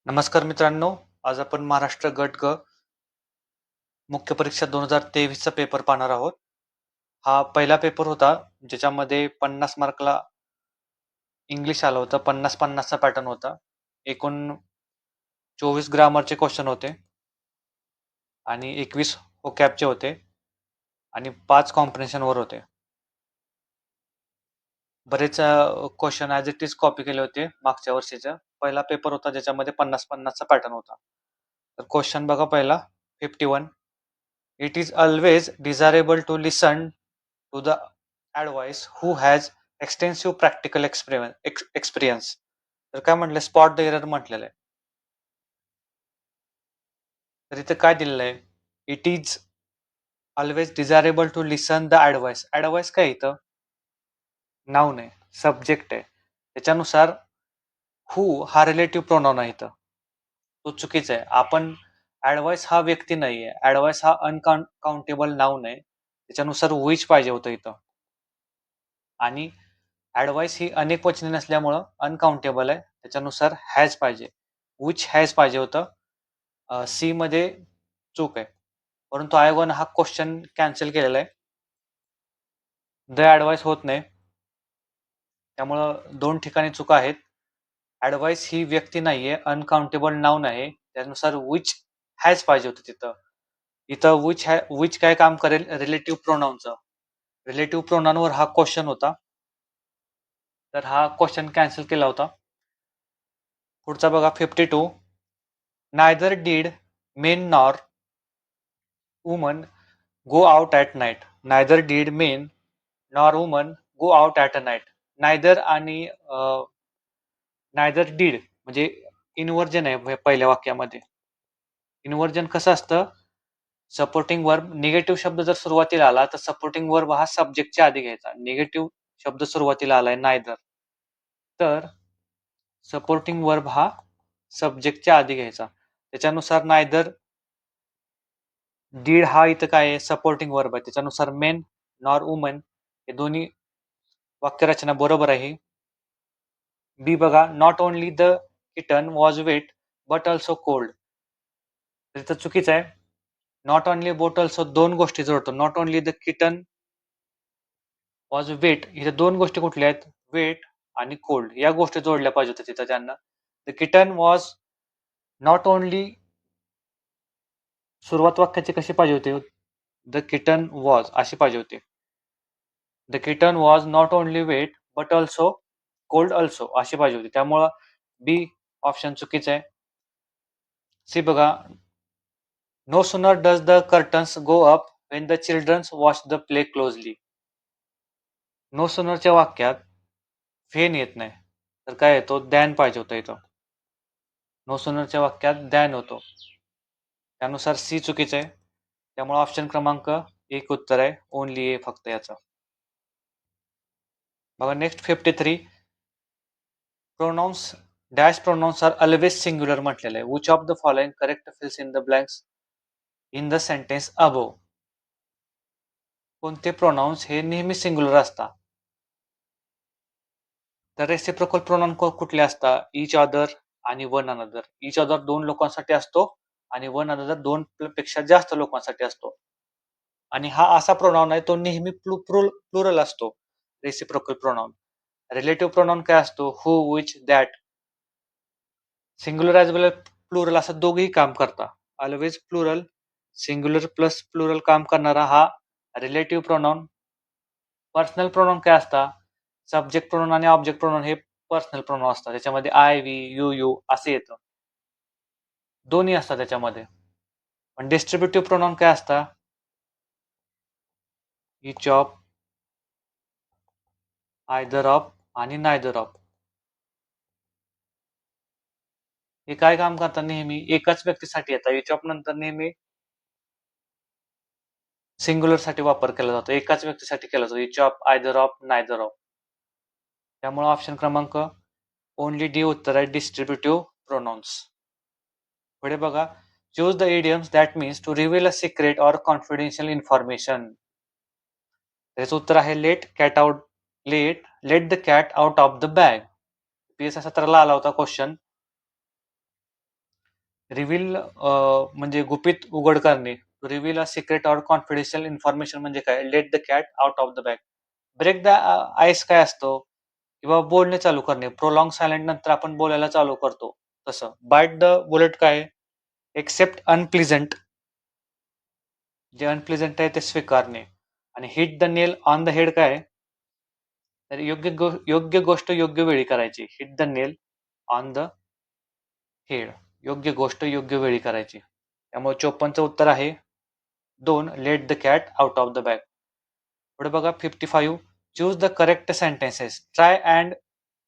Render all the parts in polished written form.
नमस्कार मित्रांनो, आज आपण महाराष्ट्र गट ग मुख्य परीक्षा 2023चा पेपर पाहणार आहोत. हा पहिला पेपर होता ज्याच्यामध्ये 50 मार्कला इंग्लिश आलं होतं. 50-50चा पॅटर्न होता. एकूण 24 ग्रामरचे क्वेश्चन होते आणि 21 व्होकॅबचे होते आणि 5 कॉम्प्रिहेन्शनवर होते. बरेच question as it is copy केले होते मागच्या वर्षीचा. पहिला पेपर होता ज्याच्यामध्ये 50-50चा पॅटर्न होता. तर क्वेश्चन बघा पहिला 51. It is always desirable to listen to the advice who has extensive practical experience. तर काय म्हटलंय स्पॉट द एरर म्हटलेलं आहे. तर इथे काय दिलेलं आहे? It is always desirable to listen the advice. Advice काय इथं? नाऊन आहे, सब्जेक्ट आहे. त्याच्यानुसार हू हा रिलेटिव्ह प्रोनाउन आहे इथं. तो चुकीचा आहे. आपण ॲडवाइस हा व्यक्ती नाहीये. ॲडवाइस हा अनकाउंटेबल नाऊन आहे. त्याच्यानुसार विच पाहिजे होतं इथं. आणि ॲडवाइस ही अनेक वचने नसल्यामुळं अनकाउंटेबल आहे. त्याच्यानुसार हॅज पाहिजे. विच हॅज पाहिजे होतं. सी मध्ये चूक आहे. परंतु आयोगानं हा क्वेश्चन कॅन्सल केलेला आहे. द ॲडवाइस होत नाही. त्यामुळं 2 ठिकाणी चुका आहेत. ॲडवाइस ही व्यक्ती नाहीये, अनकाउंटेबल नाऊन आहे. त्यानुसार विच हॅज पाहिजे होतं तिथं. इथं विच काय काम करेल? रिलेटिव्ह प्रोनाउनचं. रिलेटिव्ह प्रोनाउनवर हा क्वेश्चन होता. तर हा क्वेश्चन कॅन्सल केला होता. पुढचा बघा 52. Neither did men nor woman go out at night. Neither did men nor woman go out at a night. Neither आणि नायदर डीड म्हणजे इन्व्हर्जन आहे पहिल्या वाक्यामध्ये. इन्व्हर्जन कसं असतं? सपोर्टिंग वर्ब निगेटिव्ह शब्द जर सुरुवातीला आला तर सपोर्टिंग वर्ब हा सब्जेक्टच्या आधी घ्यायचा. निगेटिव्ह शब्द सुरुवातीला आलाय नायदर, तर सपोर्टिंग वर्ब हा सब्जेक्टच्या आधी घ्यायचा. त्याच्यानुसार नायदर डीड हा इथं काय आहे? सपोर्टिंग वर्ब आहे. त्याच्यानुसार मेन नॉर वुमन हे दोन्ही वाक्यरचना बरोबर आहे. बी बघा, not only the kitten was wet but also cold. तर चुकीचं आहे. नॉट ओनली बोट ऑल्सो दोन गोष्टी जोडतो. Not only the kitten was wet, इथे दोन गोष्टी कुठल्या आहेत? वेट आणि कोल्ड या गोष्टी जोडल्या पाहिजे होत्या तिथं त्यांना. The kitten was not only, सुरुवात वाक्याची कशी पाहिजे होती? द किटन वॉज अशी पाहिजे होती. The kitten was not only wet but also cold also अशी पाहिजे होती. त्यामुळं बी ऑप्शन चुकीचं आहे. सी बघा, no sooner does the curtains go up when the childrens watch the play closely. No सुनरच्या वाक्यात फेन येत नाही, तर काय येतो? दॅन पाहिजे होतं इथं. नो सुनरच्या वाक्यात दॅन होतो. त्यानुसार सी चुकीचं आहे. त्यामुळे ऑप्शन क्रमांक 1 उत्तर आहे. ओनली ए फक्त याचं. बघा next 53. Pronouns dash pronouns are always singular म्हटलेलं आहे. Which of the following correct fills in the blanks in the sentence above. कोणते प्रोनाउन्स हे नेहमी सिंग्युलर असतात? तर रेसिप्रोकल प्रोनाउन कुठले असतात? इच अदर आणि वन अनदर. इच अदर 2 लोकांसाठी असतो आणि वन अनदर 2 पेक्षा जास्त लोकांसाठी असतो. आणि हा असा प्रोनाउन आहे तो नेहमी प्लुरल असतो. Reciprocal pronoun. रिलेटिव्ह प्रोनाउन काय असतो? Who, which, that. Singular as well plural असं दोघेही काम करतात. Always plural, singular plus plural काम करणारा हा रिलेटिव्ह प्रोनाउन. पर्सनल प्रोनाउन काय असतात? सब्जेक्ट प्रोनाउन आणि ऑब्जेक्ट प्रोनाउन हे पर्सनल प्रोनाउन असतात. त्याच्यामध्ये आय, वी, यू असे येतं. दोन्ही असतात त्याच्यामध्ये. पण डिस्ट्रीब्युटिव्ह प्रोनाउन काय असतात? इच ऑफ, आयदर ऑफ आणि नायदर ऑफ. हे काय काम करतात? नेहमी एकाच व्यक्तीसाठी येतात. इच ऑफ नंतर नेहमी सिंग्युलर साठी वापर केला जातो. एकाच व्यक्तीसाठी केला जातो. Each of, either of, neither of. त्यामुळे ऑप्शन क्रमांक ओनली डी उत्तर आहे. Distributive pronouns. पुढे बघा, choose the idioms that means to reveal a secret or confidential information. त्याचं उत्तर आहे let the cat out of the bag. PS 17 ला आला होता क्वेश्चन. रिव्हील म्हणजे गुपित उघड करणे. Reveal a secret or confidential information म्हणजे काय? Let the cat out of the bag. Break the ice काय असतो? किंवा बोलणे चालू करणे. प्रोलॉंग सायलेंट नंतर आपण बोलायला चालू करतो तसं. बाईट द बुलेट काय? एक्सेप्ट अनप्लिझंट, जे अनप्लेझंट आहे ते स्वीकारणे. आणि hit the nail on the head काय? तर योग्य गोष्ट योग्य वेळी करायची. Hit the nail on the head. योग्य गोष्ट योग्य वेळी करायची. त्यामुळे 54चं उत्तर आहे 2. Let the cat out of the bag. पुढे बघा 55. Choose the correct sentences. Try and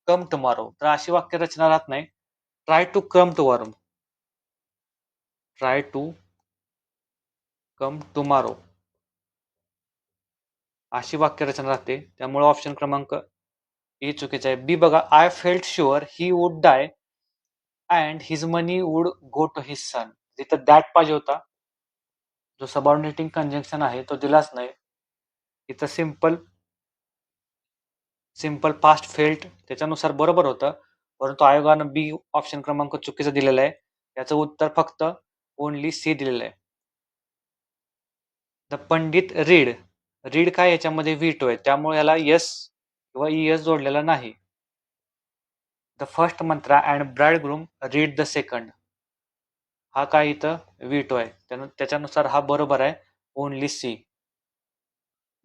come tomorrow. तर अशी वाक्यरचना राहत नाही. Try to come tomorrow. Try to come tomorrow अशी वाक्यरचना राहते. त्यामुळे ऑप्शन क्रमांक ए चुकीचा आहे. बी बघा. I felt sure he would die and his money would go to his son. तिथं दॅट पाहिजे होता. जो सबऑर्डिनेटिंग कंजंक्शन आहे तो दिलाच नाही. इथं सिम्पल पास्ट फेल्ट त्याच्यानुसार बरोबर होतं, परंतु आयोगानं बी ऑप्शन क्रमांक चुकीचा दिलेला आहे. याचं उत्तर फक्त ओनली सी दिलेलं आहे. द पंडित रीड काय याच्यामध्ये व्हीटो आहे, त्यामुळे याला यस किंवा इएस जोडलेला नाही. The first Mantra and bride groom read the second. हा काय इथं व्हीटो आहे, त्याच्यानुसार हा बरोबर आहे, ओनली सी.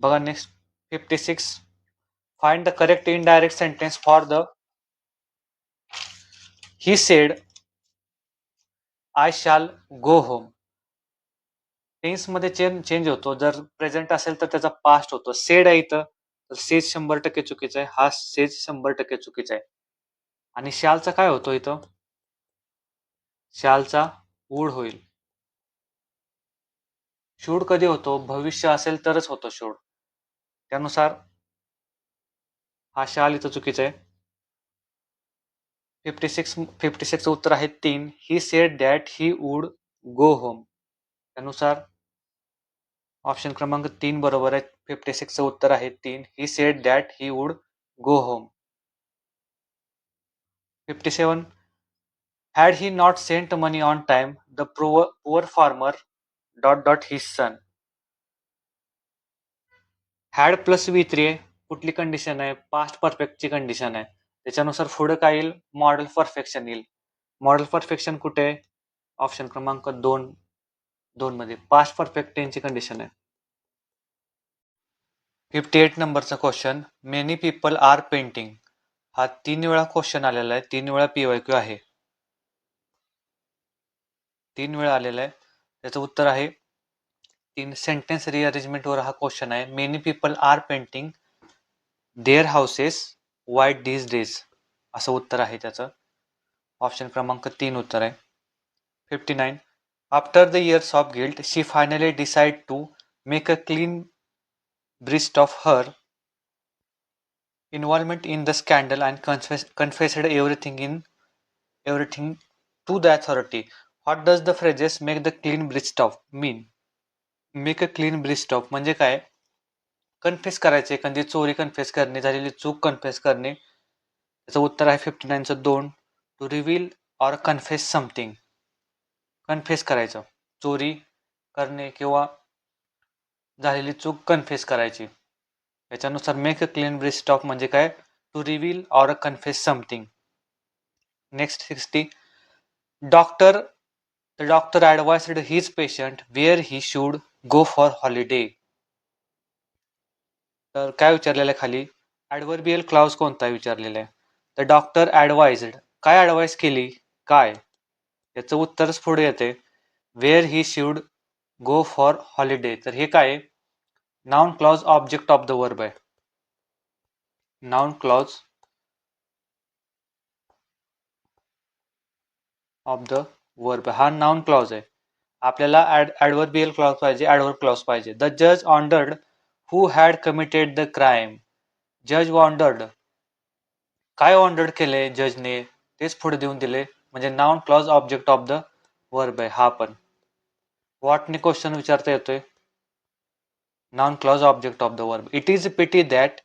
बघा next 56. Find the correct indirect sentence for the he said I शाल गो होम. टेन्स मध्ये चेंज होतो. जर प्रेझेंट असेल तर त्याचा पास्ट होतो. सेड आहे इथं, तर सेज 100% चुकीचा आहे. हा सेज 100% चुकीचा आहे. आणि शालचा काय होतो इथं? शालचा वूड होईल. शूड कधी होतो? भविष्य असेल तरच होतो शूड. त्यानुसार हा शाल इथं चुकीचा आहे. 56 उत्तर आहे 3. ही said that he would go home. त्यानुसार ऑप्शन क्रमांक 3 बरोबर आहे. 56चं उत्तर आहे 3. ही said that he would go home. 57. Had he not sent money on time, the poor farmer ... his son. Had plus V3 आहे. कुठली कंडिशन आहे? पास्ट परफेक्टची कंडिशन आहे. त्याच्यानुसार पुढे काय येईल? मॉडेल परफेक्शन येईल. मॉडेल परफेक्शन कुठे आहे? ऑप्शन क्रमांक 2 मध्ये पास्ट परफेक्ट टेन्सची कंडिशन आहे. 58 नंबरचा question. Many people are painting. हा 3 वेळा क्वेश्चन आलेला आहे. 3 वेळा PYQ आहे. 3 वेळा आलेला आहे. त्याचं उत्तर आहे 3. सेंटेन्स रिअरेंजमेंटवर हा क्वेश्चन आहे. Many people are painting their houses white these days असं उत्तर आहे त्याचं. ऑप्शन क्रमांक 3 उत्तर आहे. 59. After the years of guilt she finally decide to make a clean breast of her involvement in the scandal and confessed everything to the authority. What does the phrases make the clean breast of mean? Make a clean breast of म्हणजे काय? Confess करायचे, एखादी चोरी confess करणे, झालेली चूक confess करणे. त्याचं उत्तर आहे 59चं 2. To reveal or confess something. Confess करायचं, चोरी करणे किंवा झालेली चूक कन्फेस करायची. याच्यानुसार make a clean breast of म्हणजे काय? To reveal or confess something. Next 60. The doctor advised his patient where he should go for holiday. तर काय विचारलेलं आहे खाली? ॲडव्हर्बियल क्लॉज कोणता विचारलेला आहे? The doctor ॲडवाइज्ड. काय ॲडवाइस केली? काय? याचं उत्तरच पुढे येते. Wear he should go for holiday. तर हे काय? Noun clause object of the verb आहे. Noun clause of the verb. हा नाउन क्लॉज आहे. आपल्याला ॲडव्हर्बियल क्लॉज पाहिजे, ॲडव्हर्ब क्लॉज पाहिजे. द जज ordered who had committed the crime. जज ऑर्डर्ड. काय ऑर्डर केले जजने? तेच पुढे देऊन दिले, म्हणजे noun clause object of the verb आहे हा पण. व्हॉटने क्वेश्चन विचारता येतोय. Noun clause object of the verb. It is pity that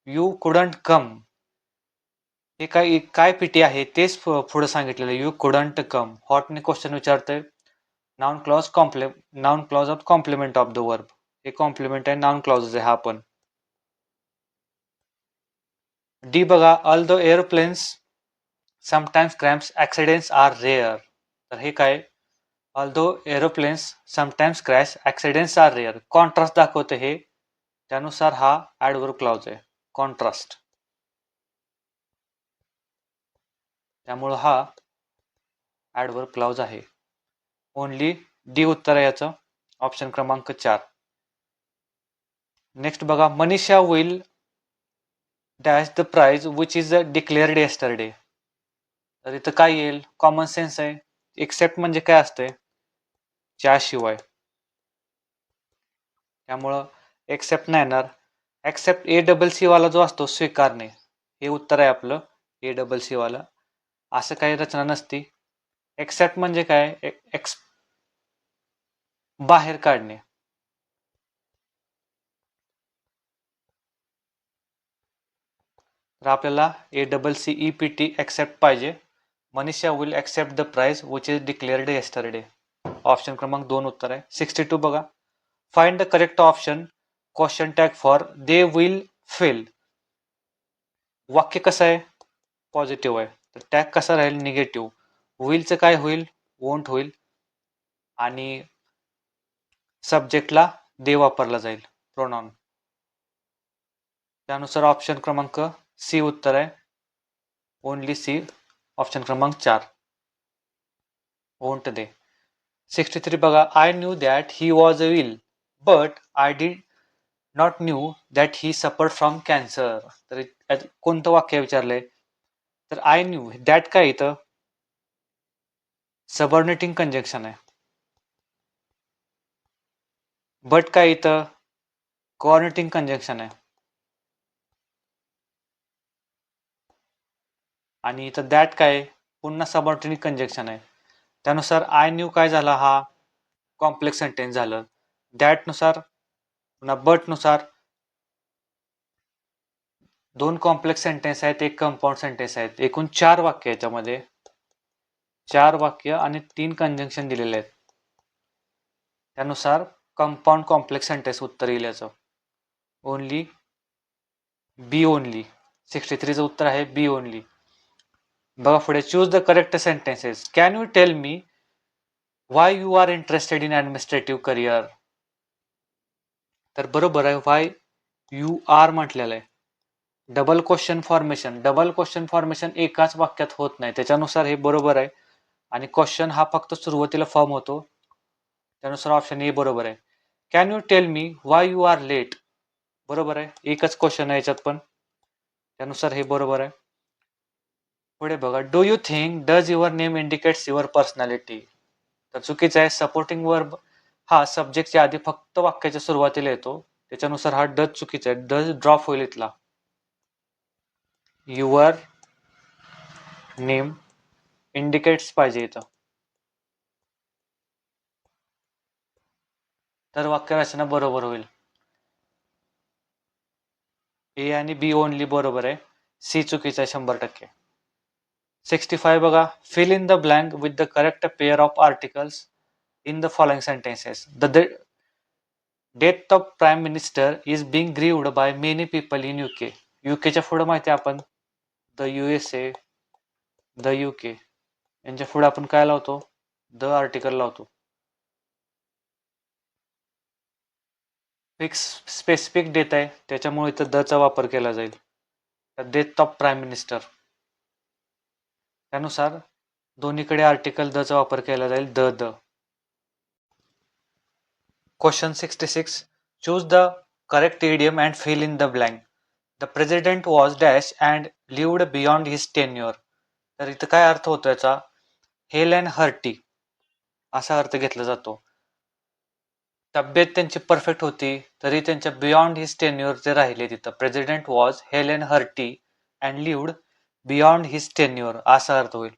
you couldn't come. हे काय पीटी आहे तेच पुढे सांगितलेलं. You couldn't come. व्हॉटने क्वेश्चन विचारतोय. Noun clause of complement of the verb. हे कॉम्प्लिमेंट आहे, नाउन क्लॉज आहे हा पण. डी बघा, all the airplanes sometimes crams accidents are rare. तर हे काय, although aeroplanes sometimes crash accidents are rare. Contrast दाखवते हे, त्यानुसार हा ऍडवर्ब क्लॉज आहे, कॉन्ट्रास्ट. त्यामुळं हा ऍडवर्ब क्लॉज आहे. ओनली डी उत्तर आहे याचं, ऑप्शन क्रमांक 4. नेक्स्ट बघा, Manisha will dash the prize which is declared yesterday. तर इथं काय येईल, कॉमन सेन्स आहे. एक्सेप्ट म्हणजे काय असतंय, त्याशिवाय. त्यामुळं एक्सेप्ट नाही येणार. एक्सेप्ट ACC वाला जो असतो, स्वीकारणे, हे उत्तर आहे आपलं, ACC वाला. असं काही रचना नसती. एक्सेप्ट म्हणजे काय, बाहेर काढणे. तर आपल्याला ACCEPT एक्सेप्ट पाहिजे. Manisha will accept the prize which is declared yesterday. Option क्रमांक 2 उत्तर आहे. 62 बघा, find the correct option, question tag for they will fail. वाक्य कसं आहे, पॉझिटिव्ह आहे, तर टॅग कसा राहील, निगेटिव्ह. विलचं काय होईल, वोंट होईल, आणि सब्जेक्टला दे वापरला जाईल, प्रोनाउन. त्यानुसार ऑप्शन क्रमांक सी उत्तर आहे, ओनली सी, ऑप्शन क्रमांक 4, वोंट दे. 63 बघा, I knew that he was ill but I did not knew that he suffered from cancer. तर कोणतं वाक्य विचारलंय, तर आय न्यू, दॅट काय इथं सबऑर्डिनेटिंग कंजंक्शन आहे. बट काय इथं कोऑर्डिनेटिंग कंजंक्शन आहे. आणि इथं दॅट काय, पुन्हा सबऑर्डिनेटिंग कंजंक्शन आहे. त्यानुसार आय न्यू काय झाला, हा कॉम्प्लेक्स सेंटेन्स झालं. दॅट नुसार पुन्हा बट नुसार 2 कॉम्प्लेक्स सेंटेन्स आहेत, 1 कंपाऊंड सेंटेन्स आहेत. एकूण 4 वाक्य याच्यामध्ये, 4 वाक्य आणि 3 कंजंक्शन दिलेले आहेत. त्यानुसार कंपाऊंड कॉम्प्लेक्स सेंटेन्स उत्तर येईल याचं, ओनली बी ओनली. 63चं उत्तर आहे बी ओनली. बघा पुढे, choose the correct sentences. Can you tell me why you are interested in administrative career. तर बरोबर आहे, वाय यू आर म्हटलेलं आहे. डबल क्वेश्चन फॉर्मेशन एकाच वाक्यात होत नाही, त्याच्यानुसार हे बरोबर आहे. आणि क्वेश्चन हा फक्त सुरुवातीला फॉर्म होतो, त्यानुसार ऑप्शन ए बरोबर आहे. Can you tell me why you are late, बरोबर आहे, एकच क्वेश्चन आहे याच्यात पण, त्यानुसार हे बरोबर आहे. पुढे बघा, do you think does your name indicates your personality. तर चुकीचं आहे. सपोर्टिंग वर्ब हा सब्जेक्टच्या आधी फक्त वाक्याच्या सुरुवातीला येतो, त्याच्यानुसार हा डज चुकीचा आहे. डज ड्रॉप होईल इथला. युअर नेम इंडिकेट्स पाहिजे इथं, तर वाक्य रचना बरोबर होईल. ए आणि बी ओनली बरोबर आहे, सी चुकीचा आहे 100%. 65 बघा, fill in the blank with the correct pair of articles in the following sentences. The death of prime minister is being grieved by many people in UK. युकेच्या पुढे माहिती आहे आपण द USA, द UK, यांच्या पुढे आपण काय लावतो, द आर्टिकल लावतो. फिक्स स्पेसिफिक डेट आहे, त्याच्यामुळे इथं द चा वापर केला जाईल. डेथ ऑफ प्राईम मिनिस्टर, त्यानुसार दोन्हीकडे आर्टिकल द चा वापर केला जाईल, the. Question 66, choose the correct idiom and fill in the blank. The president was dash and lived beyond his tenure. तर इथं काय अर्थ होतो याचा, हेल अँड हर्टी असा अर्थ घेतला जातो. तब्येत त्यांची परफेक्ट होती, तरी त्यांच्या बियॉन्ड हिज टेन्युअर जे राहिले तिथं. President was Hale and hearty and lived beyond his tenure असा अर्थ होईल.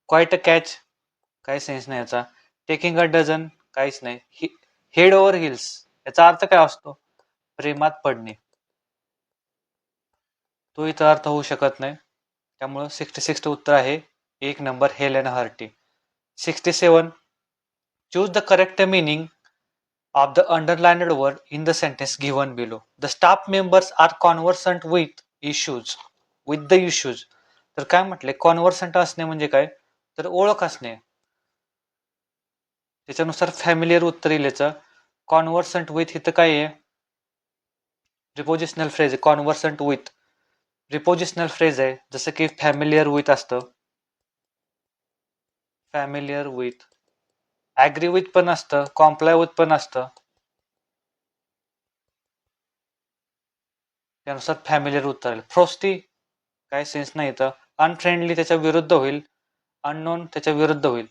क्वाईट अ कॅच, काही सेन्स नाही याचा. टेकिंग अ डझन, काहीच नाही. हेड ओव्हर हिल्स, याचा अर्थ काय असतो, प्रेमात पडणे, तो इथं अर्थ होऊ शकत नाही. त्यामुळं 66 उत्तर आहे 1 number Helen hearty. 67 choose the correct meaning of the underlined word in the sentence given below. The staff members are conversant with issues. With the issues. तर काय म्हटले कॉन्व्हर्संट असणे म्हणजे काय तर ओळख असणे. त्याच्यानुसार फॅमिलियर उत्तर येईल याचं. कॉन्व्हर्संट विथ इथं काय आहे प्रिपोजिशनल फ्रेज आहे. कॉन्व्हर्संट विथ प्रिपोजिशनल फ्रेज आहे जसं की फॅमिलियर विथ असतं. फॅमिलियर विथ ऍग्री विथ पण असतं. कॉम्प्लाय विथ पण असतं. त्यानुसार फॅमिलियर उत्तर येईल. फ्रोस्टी काय सेन्स नाही इथं. अनफ्रेंडली त्याच्या विरुद्ध होईल. अननोन त्याच्या विरुद्ध होईल.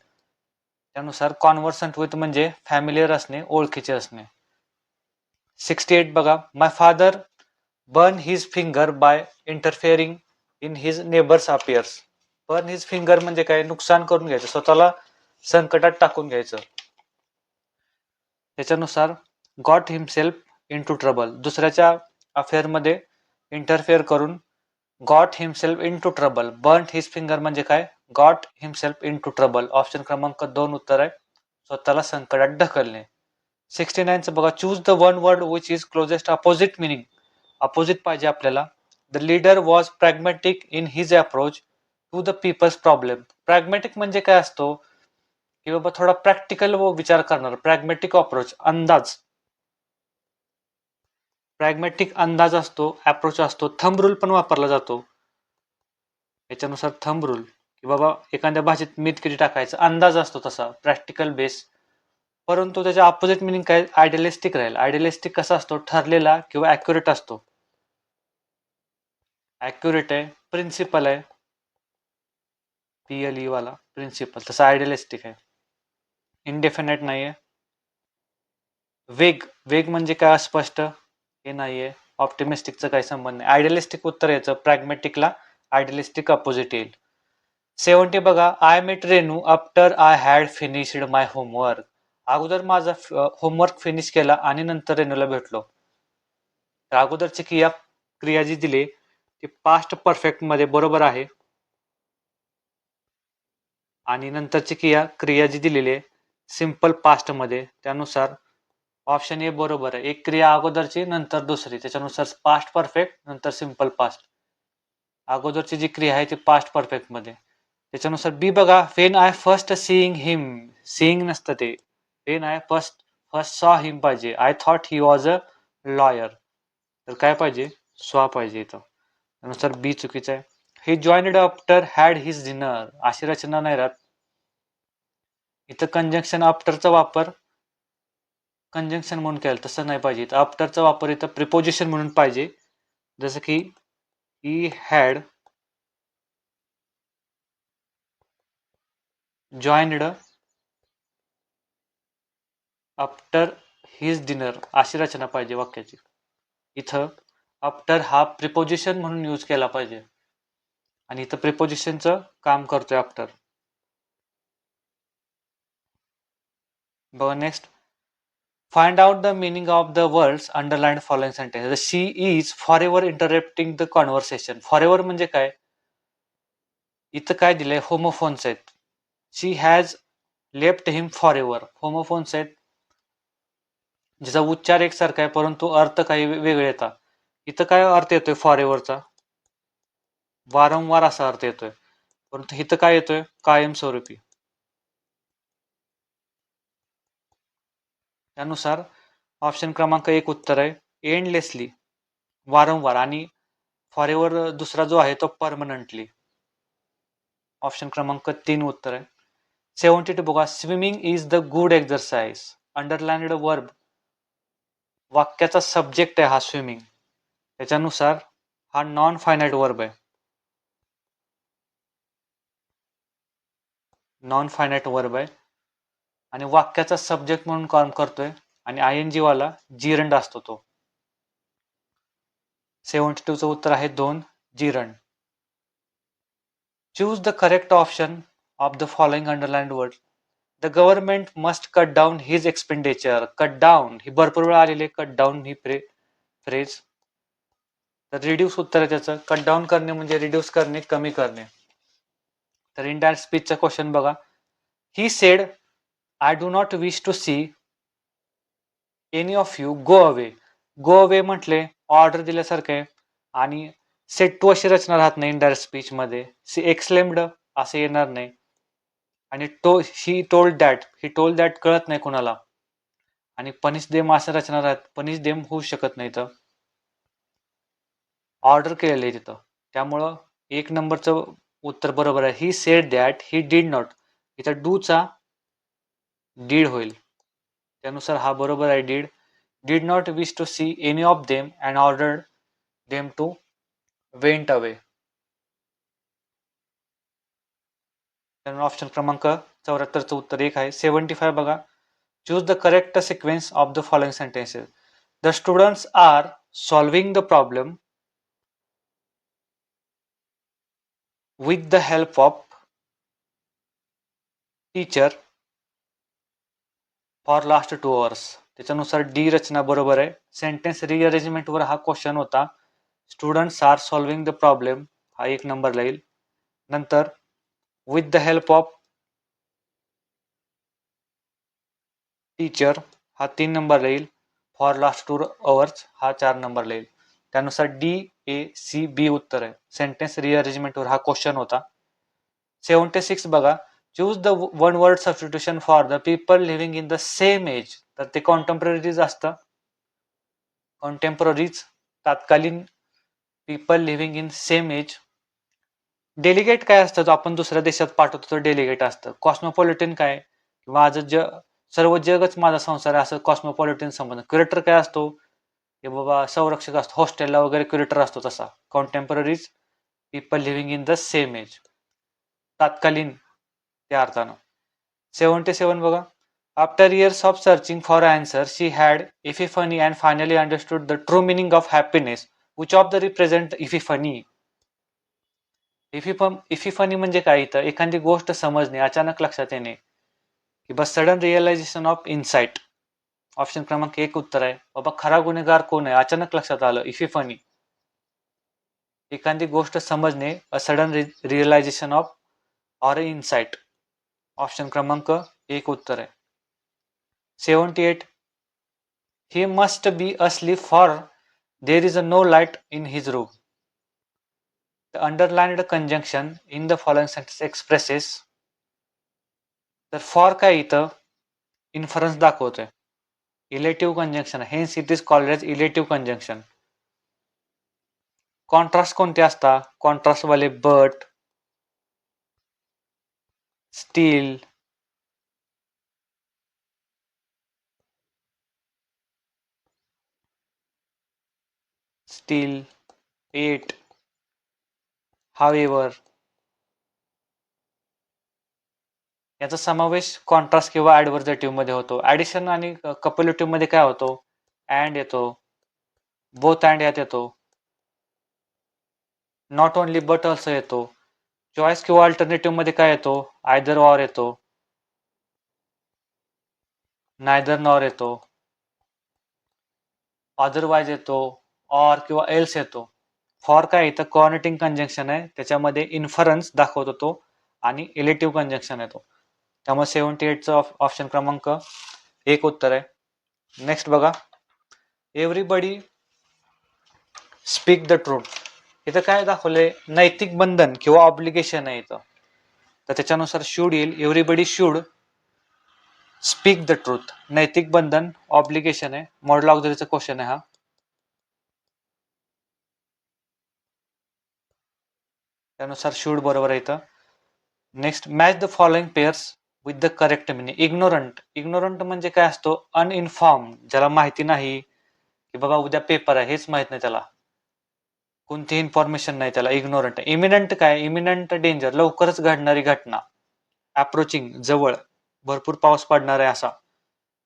त्यानुसार कॉन्व्हर्संट विथ म्हणजे फॅमिलियर असणे ओळखीचे असणे. 68 बघा my father burn his finger by interfering in his neighbours affairs. Burn his finger म्हणजे काय नुकसान करून घ्यायचं स्वतःला संकटात टाकून घ्यायचं. त्याच्यानुसार got himself into trouble दुसऱ्याच्या अफेअरमध्ये इंटरफेअर करून got himself into trouble. Burn his finger म्हणजे काय got himself into trouble. Option क्रमांक 2 उत्तर आहे स्वतःला संकटात ढकलणे. 69 बघा choose the one word which is closest opposite meaning. Opposite पाहिजे आपल्याला. The leader was pragmatic in his approach to the people's problem. Pragmatic म्हणजे काय असतो की बाबा थोडा प्रॅक्टिकल विचार करणार. प्रॅग्मॅटिक अप्रोच अंदाज. प्रॅग्मॅटिक अंदाज असतो अप्रोच असतो. थंब रूल पण वापरला जातो. याच्यानुसार थंब रूल की बाबा एखाद्या भाषेत मीठ किती टाकायचं अंदाज असतो तसा प्रॅक्टिकल बेस. परंतु त्याच्या अपोजिट मिनिंग काय आयडियलिस्टिक राहील. आयडियलिस्टिक कसा असतो ठरलेला किंवा ऍक्युरेट असतो. ऍक्युरेट आहे प्रिन्सिपल आहे PLE वाला प्रिन्सिपल तसा आयडियलिस्टिक आहे. इनडेफिनेट नाहीये. वेग वेग म्हणजे काय अस्पष्ट हे नाहीये. ऑप्टिमिस्टिकचं काही संबंध नाही. आयडियलिस्टिक उत्तर याचं प्रॅग्मॅटिकला आयडियलिस्टिक अपोजिट येईल. 70 बघा I met Renu after I had finished my homework. अगोदर माझा होमवर्क फिनिश केला आणि नंतर रेनूला भेटलो. तर अगोदरची क्रिया जी दिली ती पास्ट परफेक्ट मध्ये बरोबर आहे आणि नंतरची क्रिया जी दिलेली आहे सिंपल पास्ट मध्ये त्यानुसार ऑप्शन ए बरोबर आहे. एक क्रिया अगोदरची नंतर दुसरी त्याच्यानुसार पास्ट परफेक्ट नंतर सिंपल पास्ट. अगोदरची जी क्रिया आहे ती पास्ट परफेक्ट मध्ये. त्याच्यानुसार बी बघा when I first seeing him. Seeing नसतं ते वेन आय फर्स्ट सॉ हिम पाहिजे. I thought he was a lawyer. तर काय पाहिजे सॉ पाहिजे इथं. त्यानुसार बी चुकीचं आहे. He joined after had his dinner अशी रचना नाही राहत. इथं कंजंक्शन आफ्टरचा वापर कंजंक्शन म्हणून केलं तसं नाही पाहिजे. इथं आफ्टरचा वापर इथं प्रिपोजिशन म्हणून पाहिजे. जसं की he had joined after his dinner अशी रचना पाहिजे वाक्याची. इथं आफ्टर हा प्रिपोजिशन म्हणून यूज केला पाहिजे आणि इथं प्रिपोजिशनचं काम करतोय आफ्टर. बघा next find out the meaning of the words underlined following sentence. She is for ever interrupting the conversation. For ever म्हणजे काय इथं काय दिलंय होमोफोन्स आहेत. She has left him for ever. Homophones आहेत ज्याचा उच्चार एकसारखा आहे परंतु अर्थ काही वेगळे येतात. इथं काय अर्थ येतोय फॉर एव्हरचा वारंवार असा अर्थ येतोय परंतु इथं काय येतोय कायमस्वरूपी. त्यानुसार ऑप्शन क्रमांक 1 उत्तर आहे एंडलेसली वारंवार आणि फॉर एव्हर दुसरा जो आहे तो परमनंटली. ऑप्शन क्रमांक 3 उत्तर आहे. 72 बघा swimming is the good exercise. Underlined verb वाक्याचा सब्जेक्ट आहे हा स्विमिंग. त्याच्यानुसार हा नॉन फायनाइट वर्ब आहे. नॉन फायनाइट वर्ब आहे आणि वाक्याचा सब्जेक्ट म्हणून काम करतोय आणि ING वाला जिरंड असतो तो. 72 चं उत्तर आहे 2 gerund. Choose the correct option of the following underlined word. The government must cut down his expenditure. Cut down ही भरपूर वेळा आलेली कट डाऊन ही फ्रेज. तर रिड्यूस उत्तर आहे त्याचं. कट डाऊन करणे म्हणजे रिड्यूस करणे, कमी करणे. तर इनडायरेक्ट स्पीचचा क्वेश्चन बघा. He said I do not wish to see any of you go away. Go away म्हटले ऑर्डर दिल्यासारखं आहे आणि सेट टू अशी रचना राहत नाही इनडायरेक्ट स्पीच मध्ये. एक्सलेम्ड असं येणार नाही. आणि ही टोल्ड दॅट कळत नाही कुणाला. आणि पनिश देम असं रचना राहत, पनिश देम होऊ शकत नाही. तर ऑर्डर केलेलं आहे तिथं, त्यामुळं 1 नंबरचं उत्तर बरोबर आहे. He said that he did not. इथं डूचा डीड होईल, त्यानुसार हा बरोबर आहे. Did not wish to see any of them and ordered them to went away. त्यामुळे ऑप्शन क्रमांक 74चं उत्तर 1 आहे. 75 बघा. Choose the correct sequence of the following sentences. The students are solving the problem with the help of teacher for last 2 hours. त्याच्यानुसार D रचना बरोबर आहे. सेंटेन्स रिअरेंजमेंट वर हा क्वेश्चन होता. Students are solving the problem हा 1 नंबरला येईल. नंतर with the help of teacher हा 3 नंबरला येईल. फॉर लास्ट 2 hours हा 4 नंबरला येईल. त्यानुसार डी ए सी बी उत्तर आहे. सेंटेन्स रिअरेंजमेंट वर हा क्वेश्चन होता. 76 बघा. Choose the one word substitution for the people living in the same age. तर ते कॉन्टेम्पररीज असतं. कॉन्टेम्पररीज तात्कालीन, people living in same age. Delegate काय असतं, जो आपण दुसऱ्या देशात पाठवतो तो डेलिगेट असतं. कॉस्मोपॉलिटन काय, माझं सर्व जगच माझा संसार आहे असं कॉस्मोपॉलिटन संबंध. क्युरेटर काय असतो, की बाबा संरक्षक असतो, हॉस्टेलला वगैरे क्युरेटर असतो तसा. Contemporaries people living in the same age, तात्कालीन त्या अर्थानं. 77 बघा. After years of searching for answer she had epiphany and finally understood the true meaning of happiness. Which of the represent epiphany. Epiphany म्हणजे काय, इथं एखादी गोष्ट समजणे, अचानक लक्षात येणे, की बस sudden realisation of insight. Option क्रमांक 1 उत्तर आहे. बाबा खरा गुन्हेगार कोण आहे, अचानक लक्षात आलं, इफिफनी. एखादी गोष्ट समजणे, a sudden realisation of or insight. Option क्रमांक 1 उत्तर आहे. 78 he must be asleep for there is no light in his room. The underlined conjunction in the following sentence expresses. तर फॉर काय इथं इन्फरन्स दाखवतोय, illative conjunction, hence it is called as illative conjunction. Contrast कोणते असतात, contrast वाले but, steel, eight, however. याचा समावेश contrast किंवा ऍडव्हर्जेटिव्ह मध्ये होतो. ऍडिशन आणि कपलेटिव्ह मध्ये काय होतो, अँड येतो, बोथ अँड यात येतो, नॉट ओनली बट ऑल्सो येतो. चॉईस किंवा अल्टरनेटिव्ह मध्ये काय येतो, आयदर ऑर येतो, नायदर नॉर येतो, अदरवाइज येतो, ऑर किंवा एल्स येतो. फॉर काय इथं कॉर्नेटिंग कंजंक्शन आहे, त्याच्यामध्ये इन्फरन्स दाखवतो तो आणि इलेटिव्ह कंजंक्शन येतो. त्यामुळे 78चं ऑप्शन क्रमांक 1 उत्तर आहे. नेक्स्ट बघा. Everybody speak the truth. इथं काय दाखवलंय, नैतिक बंधन किंवा ऑब्लिगेशन आहे इथं. तर त्याच्यानुसार शुड येईल. Everybody should speak the truth. नैतिक बंधन, ऑब्लिगेशन आहे. मॉडल ऑक्झिलरीचा क्वेश्चन आहे हा. त्यानुसार शुड बरोबर आहे इथं. Next, match the following pairs with the correct meaning. Ignorant म्हणजे काय असतो, अनइन्फॉर्म, ज्याला माहिती नाही की बाबा उद्या पेपर आहे, हेच माहित नाही त्याला, कोणतीही इन्फॉर्मेशन नाही त्याला, इग्नोरंट. इमिनंट काय, इमिनंट डेंजर, लवकरच घडणारी घटना. अप्रोचिंग, जवळ, भरपूर पाऊस पडणार आहे असा,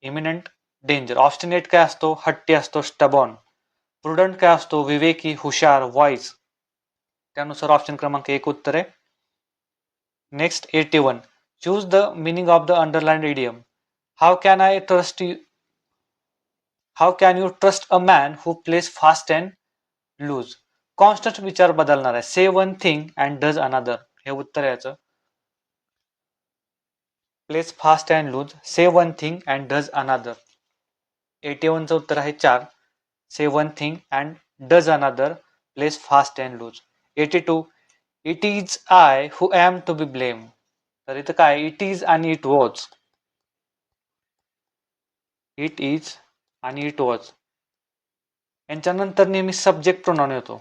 इमिनंट डेंजर. ऑब्स्टिनेट काय असतो, हट्टी असतो, स्टबॉर्न. प्रुडंट काय असतो, विवेकी, हुशार, वाईज. त्यानुसार ऑप्शन क्रमांक 1 उत्तर आहे. Next 81. Choose the meaning of the underlined idiom. How can I trust you, how can you trust a man who plays fast and loose. Constant विचार बदलणार आहे. Say one thing and does another, हे उत्तर याचं. Plays fast and loose, say one thing and does another. 81चं उत्तर आहे 4. Say one thing and does another, plays fast and loose. 82, it is I who am to be blame. तर इथं काय, it is आणि इट वॉज. इट इज आणि it was यांच्यानंतर नेहमी सब्जेक्ट प्रोनाउन येतो.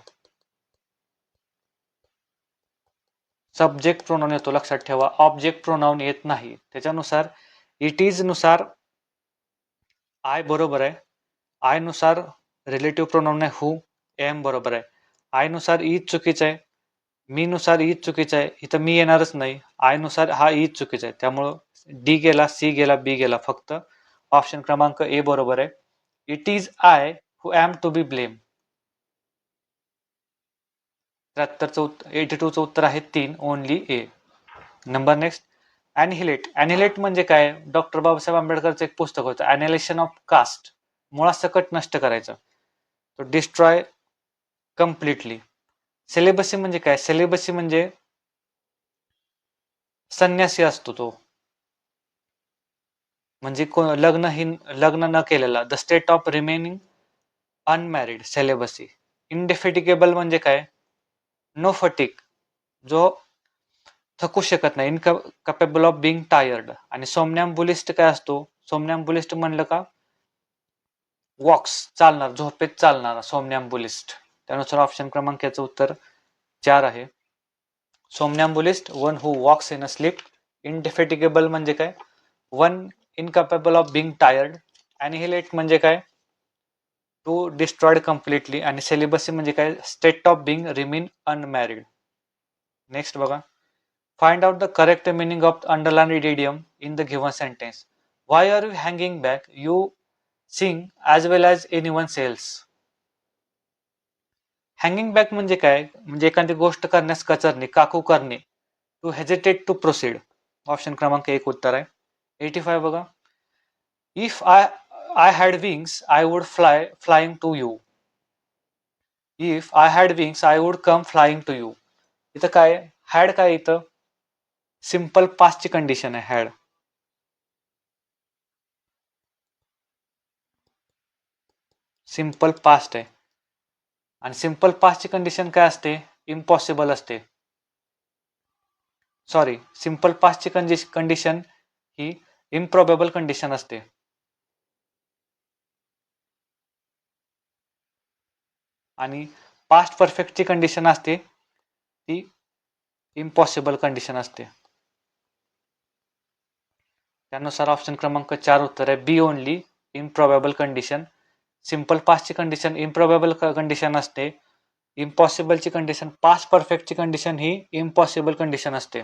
सब्जेक्ट प्रोनाउन येतो, लक्षात ठेवा. ऑब्जेक्ट प्रोनाउन येत नाही. त्याच्यानुसार इट इज नुसार आय बरोबर आहे. आय नुसार रिलेटिव्ह प्रोनाउन आहे हू. एम बरोबर आहे. आय नुसार इज चुकीचं आहे. मी नुसार इज चुकीचं आहे. इथं मी येणारच नाही. आय नुसार हा इज चुकीचा आहे. त्यामुळं डी गेला, सी गेला, बी गेला. फक्त ऑप्शन क्रमांक ए बरोबर आहे. It is I who am to be blame. 82चं उत्तर आहे 3, only A. Number next, annihilate. Annihilate म्हणजे काय? डॉक्टर बाबासाहेब आंबेडकरचं एक पुस्तक होतं, ॲनालिशन ऑफ कास्ट. मुळासकट नष्ट करायचं. तो डिस्ट्रॉय कम्प्लिटली. सेलिबसी म्हणजे काय? सेलिबसी म्हणजे संन्यासी असतो तो, म्हणजे लग्न न केलेला. The state of remaining unmarried, celibacy. Indefatigable म्हणजे काय? नो फटिक, जो थकू शकत नाही. Incapable of being tired. आणि सोमनॅम्बुलिस्ट काय असतो? सोमनॅम्बुलिस्ट म्हणलं का वॉक्स, चालणार, झोपेत चालणारा सोमनॅम्बुलिस्ट. त्यानुसार ऑप्शन क्रमांक याचं उत्तर 4 आहे. Somnambulist, one who walks in a sleep. Indefatigable म्हणजे काय? One incapable of being tired. Annihilate म्हणजे काय? To destroyed completely. आणि सेलिबसी म्हणजे काय? State of being remain unmarried. Next बघा, find out the correct meaning of the underlined idiom in the given sentence. Why are you hanging back? You sing as well as anyone else. Hanging back म्हणजे काय? म्हणजे एखादी गोष्ट करण्यास कचरणे, काकू करणे. To hesitate to proceed. Option क्रमांक 1 उत्तर आहे. 85 बघा, if I had wings I would flying to you. If I had wings I would come flying to you. इथं काय, हॅड काय? इथं सिंपल पास्टची कंडिशन आहे हॅड. सिंपल पास्ट आहे. आणि सिंपल पास्टची कंडिशन काय असते? इम्पॉसिबल असते. सॉरी, सिंपल पास्टची कंडिशन ही इम्प्रॉबेबल कंडिशन असते. आणि पास्ट परफेक्टची कंडिशन असते ती इम्पॉसिबल कंडिशन असते. त्यानुसार ऑप्शन क्रमांक 4 उत्तर आहे B only, improbable condition. Simple पास्टची कंडिशन इम्प्रॉबेबल कंडिशन असते. इम्पॉसिबलची कंडिशन, पास्ट परफेक्टची कंडिशन ही इम्पॉसिबल कंडिशन असते.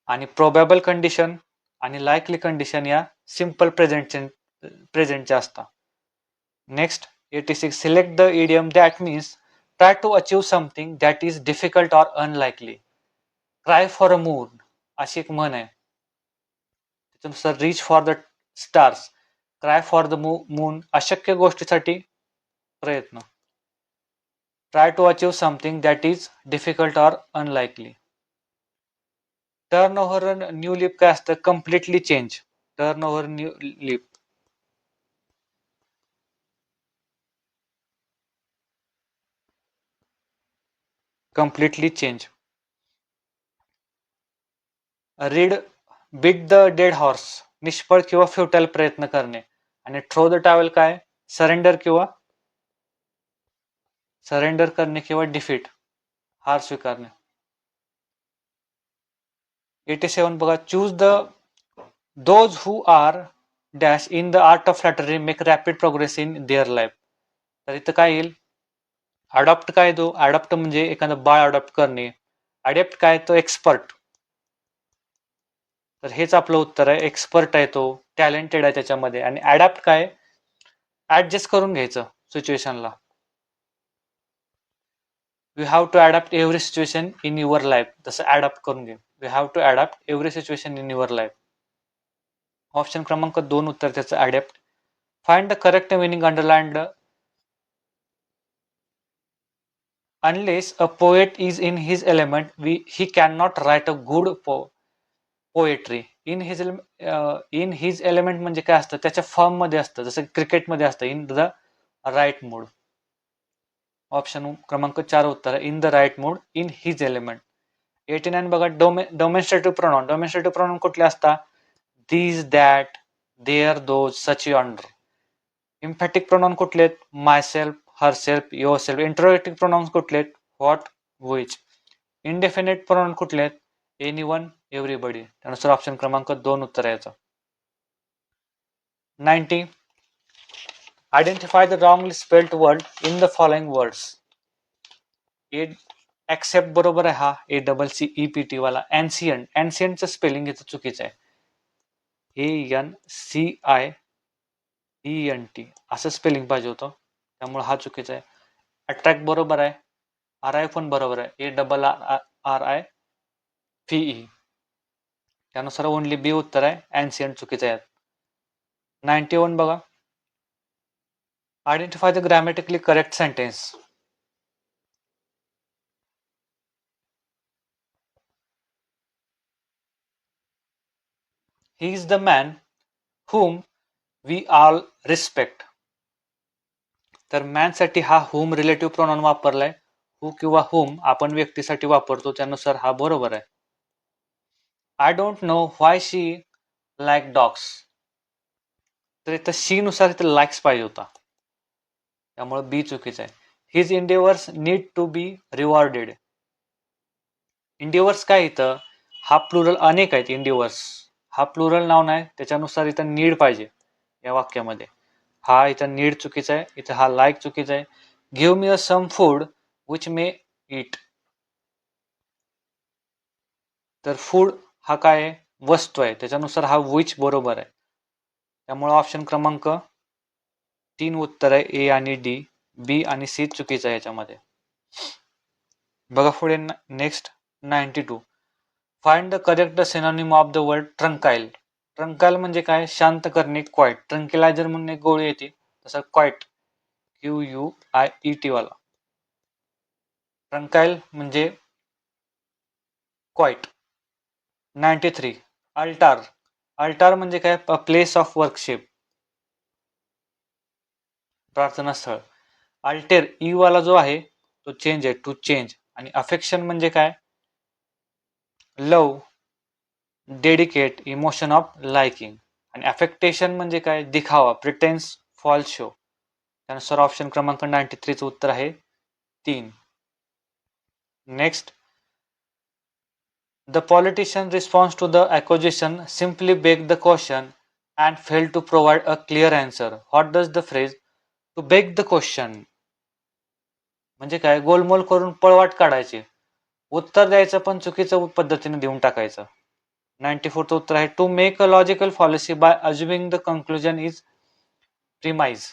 आणि प्रोबेबल कंडिशन आणि लाईकली कंडिशन या सिंपल प्रेझेंटच्या असतात. Next, 86, select the idiom that means try to achieve something that is difficult or unlikely. Try for a moon अशी एक म्हण आहे. त्याच्यानुसार reach for the stars, try for the moon अशक्य गोष्टीसाठी प्रयत्न. Try to achieve something that is difficult or unlikely. Turn over new leaf काय असतं? Completely change. Turn over new leaf. Completely change. Read beat the dead horse, निष्फळ किंवा फ्युटाईल प्रयत्न करणे. आणि थ्रो द टॅवेल काय? सरेंडर करणे किंवा डिफीट, हार स्वीकारणे. 87 बघा, choose the those who are dash in the art of flattery make rapid progress in their life. तर इथं काय येईल? अडॉप्ट काय? तो अडॉप्ट म्हणजे एखादं बाळ अडॉप्ट करणे. अडॅप्ट काय? तो एक्सपर्ट. तर हेच आपलं उत्तर आहे. एक्सपर्ट आहे तो, टॅलेंटेड आहे त्याच्यामध्ये. आणि अडॅप्ट काय? ऍडजस्ट करून घ्यायचं सिच्युएशनला. You have to adapt every situation in your life. तसं अडॅप्ट करून घे. You have to adapt every situation in your life. Option क्रमांक 2 उत्तर त्याचं adapt. Find the correct meaning underlined Unless a poet is in his element, he cannot write a good poetry. In his element म्हणजे काय असतं, त्याच्या form मध्ये असतं, जसं क्रिकेटमध्ये असतं in the right mood. Option क्रमांक 4 उत्तर आहे in the right mood, in his element. 89 बघा, डोमेन्स्ट्रेटिव्ह प्रोनाउन. डोमेन्स्ट्रेटिव्ह प्रोनाउन कुठले असतात? These, that, there, those, such, yonder. Emphatic pronoun कुठले आहेत? Myself, herself, yourself. Interrogative pronoun कुठले आहेत? What, which. इंडेफिनेट प्रोनाउन कुठले आहेत? Anyone, everybody. त्यानुसार ऑप्शन क्रमांक 2 उत्तर आहे याचं. 90. Identify the wrongly spelled word in the following words. Accept बरोबर आहे हा, ACCEPT वाला. एन्शियंट, एन्शियंटचं स्पेलिंग इथं चुकीचं आहे. ANCIENT असं स्पेलिंग पाहिजे होतं, त्यामुळे हा चुकीचा आहे. अट्रॅक्ट बरोबर आहे, RI पण बरोबर आहे, ARRIVE. त्यानुसार ओनली बी उत्तर आहे, एन्शियंट चुकीचं आहे. 91 बघा, identify the grammatically correct sentence. He is the man whom we all respect. तर मॅन साठी हा whom रिलेटिव्ह प्रोनाउन वापरलाय. हु किंवा whom आपण व्यक्तीसाठी वापरतो, त्यानुसार हा बरोबर आहे. I don't know why she like dogs. तर इथं शी नुसार इथं लाईक्स पाहिजे होता, त्यामुळे बी चुकीचं आहे. His endeavours need to be rewarded. Endeavours काय इथं? हा प्लुरल अनेक आहेत. इंडेवर्स हा प्लुरल नाव नाही, त्याच्यानुसार इथं नीड पाहिजे या वाक्यामध्ये. हा इथं नीड चुकीचा आहे, इथं हा लाईक चुकीचा आहे. Give me a some food which may eat. तर फूड हा काय आहे? वस्तू आहे, त्याच्यानुसार हा विच बरोबर आहे. त्यामुळे ऑप्शन क्रमांक 3 उत्तर आहे, ए आणि डी. बी आणि सी चुकीचं आहे याच्यामध्ये. बघा पुढे next 92. Find the correct synonym of the word tranquil. Tranquil म्हणजे काय? शांत करणे, क्वाईट. ट्रंकिलायझर म्हणून एक गोळी येते, तसं क्वाईट, QUIET वाला. ट्रंकाइल म्हणजे क्वाईट. 93. अल्टार. अल्टार म्हणजे काय? प्लेस ऑफ वर्कशिप, प्रार्थना स्थळ. अल्टेर, ई वाला जो आहे तो चेंज आहे, टू चेंज. आणि अफेक्शन म्हणजे काय? Love, dedicate, emotion of liking. आणि अफेक्टेशन म्हणजे काय? दिखावा, प्रिटेन्स, फॉल शो. त्यानुसार ऑप्शन क्रमांक 93 चं उत्तर आहे 3. Next, the politician response to the accusation simply begged the question and failed to provide a clear answer. What does the phrase to beg the question म्हणजे काय? गोलमोल करून पळवाट काढायची, उत्तर द्यायचं पण चुकीचं पद्धतीने देऊन टाकायचं. 94 चं उत्तर आहे to make a logical fallacy by assuming the conclusion is premise.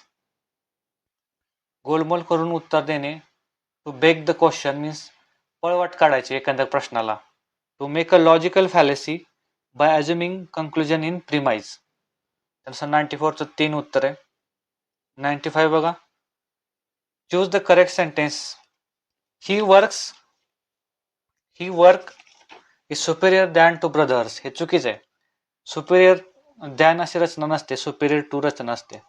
गोलमोल करून उत्तर देणे. To beg the question means पळवाट काढायची एखाद्या प्रश्नाला. To make a logical fallacy by assuming conclusion in premise. त्यानुसार 94 चं 3 उत्तर आहे. 95 बघा, choose the correct sentence. He work is superior than two brothers. हे चुकीचं आहे. सुपेरियर दॅन अशी रचना नसते, सुपेरियर टू रचना असते.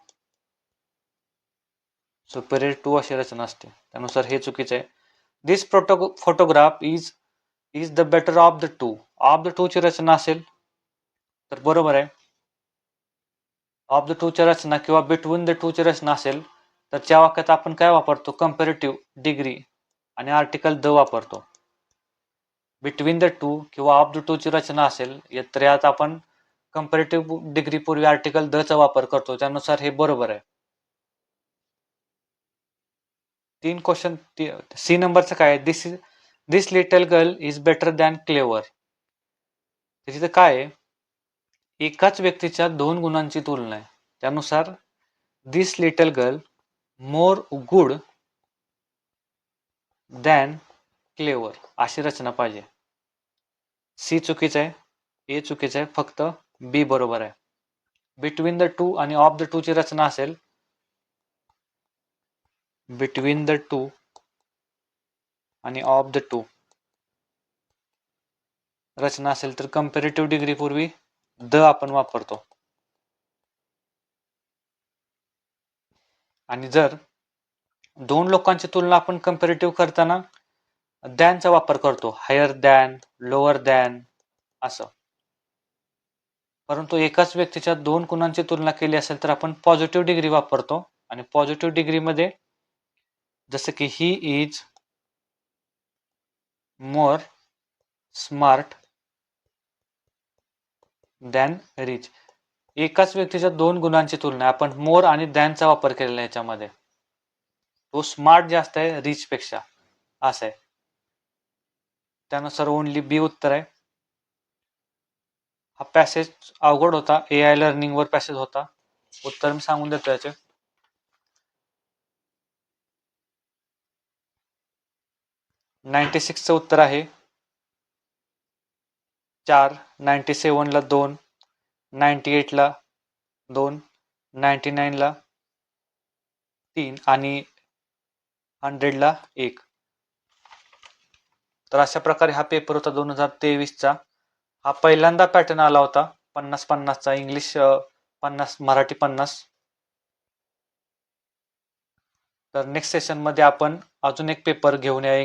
सुपेरियर टू अशी रचना असते, त्यानुसार हे चुकीचं आहे. This photograph is the better of the two. Of the two ची रचना असेल तर बरोबर आहे. ऑफ द टू ची रचना किंवा बिटवीन द टू ची रचना असेल तर त्या वाक्यात आपण काय वापरतो? कंपॅरेटिव्ह, डिग्री आणि आर्टिकल द वापरतो. बिटवीन द टू किंवा ऑफ द टू ची रचना असेल तर यात आपण कंपॅरेटिव्ह डिग्री पूर्वी आर्टिकल द चा वापर करतो, त्यानुसार हे बरोबर आहे. 3 क्वेश्चन. सी नंबरचं काय? This little girl is better than clever. तिथं काय आहे? एकाच व्यक्तीच्या 2 गुणांची तुलना आहे, त्यानुसार this little girl more good than clever अशी रचना पाहिजे. सी चुकीचं आहे, ए चुकीचं आहे, फक्त बी बरोबर आहे. बिटवीन द टू आणि ऑफ द टू ची रचना असेल, बिटवीन द टू आणि ऑफ द टू रचना असेल तर कंपॅरेटिव्ह डिग्री पूर्वी द आपण वापरतो. आणि जर दोन लोकांची तुलना आपण कंपॅरेटिव्ह करताना दॅनचा वापर करतो, हायर दॅन, लोअर दॅन असं. परंतु एकाच व्यक्तीच्या दोन गुणांची तुलना केली असेल तर आपण पॉझिटिव्ह डिग्री वापरतो. आणि पॉझिटिव्ह डिग्रीमध्ये जसं की he is more smart than rich. एकाच व्यक्तीच्या दोन गुणांची तुलना आपण मोर आणि दॅनचा वापर केलेला आहे याच्यामध्ये. तो स्मार्ट जास्त आहे रिच पेक्षा असं आहे. त्यानुसार ओनली बी उत्तर आहे. हा पॅसेज अवघड होता, AI लर्निंग वर पॅसेज होता. उत्तर मी सांगून देतो याचे. 96चं उत्तर आहे 4, 97 ला 2, 98 ला 2, 99 ला 3 आणि 100 ला 1. तर अशा प्रकारे हा पेपर होता 2023चा. हा पहिल्यांदा पॅटर्न आला होता 50-50चा, इंग्लिश 50, मराठी 50. तर नेक्स्ट सेशन मध्ये आपण अजून एक पेपर घेऊन या